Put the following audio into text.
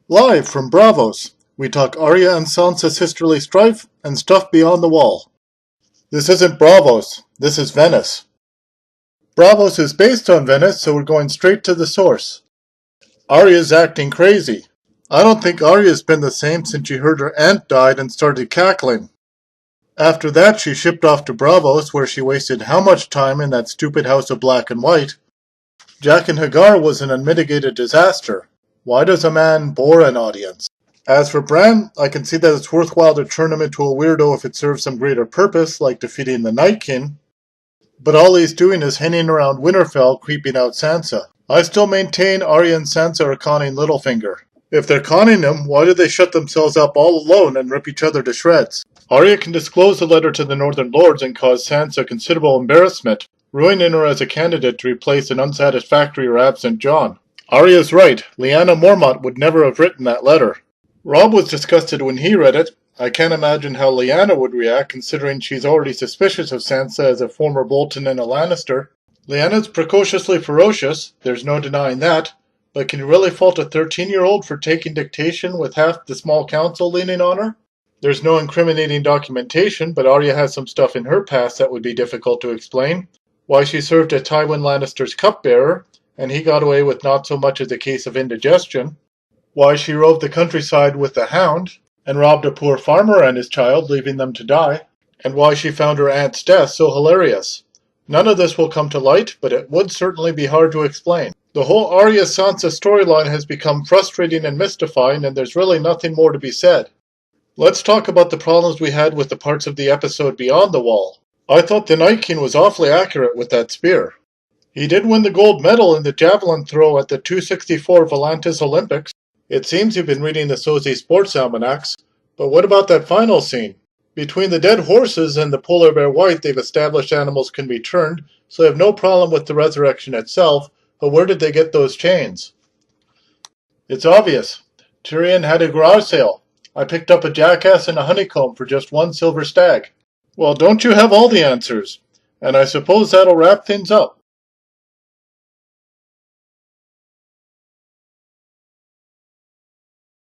Live from Bravos, we talk Arya and Sansa's sisterly strife and stuff beyond the wall. This isn't Bravos, this is Venice. Bravos is based on Venice, so we're going straight to the source. Arya's acting crazy. I don't think Arya's been the same since she heard her aunt died and started cackling. After that, she shipped off to Bravos, where she wasted how much time in that stupid house of black and white. Jack and Hagar was an unmitigated disaster. Why does a man bore an audience? As for Bran, I can see that it's worthwhile to turn him into a weirdo if it serves some greater purpose, like defeating the Night King. But all he's doing is hanging around Winterfell, creeping out Sansa. I still maintain Arya and Sansa are conning Littlefinger. If they're conning him, why do they shut themselves up all alone and rip each other to shreds? Arya can disclose the letter to the Northern Lords and cause Sansa considerable embarrassment, ruining her as a candidate to replace an unsatisfactory or absent Jon. Arya's right. Lyanna Mormont would never have written that letter. Robb was disgusted when he read it. I can't imagine how Lyanna would react, considering she's already suspicious of Sansa as a former Bolton and a Lannister. Lyanna's precociously ferocious, there's no denying that, but can you really fault a 13-year-old for taking dictation with half the small council leaning on her? There's no incriminating documentation, but Arya has some stuff in her past that would be difficult to explain. Why she served as Tywin Lannister's cupbearer, and he got away with not so much as a case of indigestion. Why she roved the countryside with the Hound, and robbed a poor farmer and his child, leaving them to die. And why she found her aunt's death so hilarious. None of this will come to light, but it would certainly be hard to explain. The whole Arya-Sansa storyline has become frustrating and mystifying, and there's really nothing more to be said. Let's talk about the problems we had with the parts of the episode beyond the wall. I thought the Night King was awfully accurate with that spear. He did win the gold medal in the javelin throw at the 264 Volantis Olympics. It seems you've been reading the Sozi Sports Almanacs, but what about that final scene? Between the dead horses and the polar bear white, they've established animals can be turned, so I have no problem with the resurrection itself, but where did they get those chains? It's obvious. Tyrion had a garage sale. I picked up a jackass and a honeycomb for just one silver stag. Well, don't you have all the answers? And I suppose that'll wrap things up.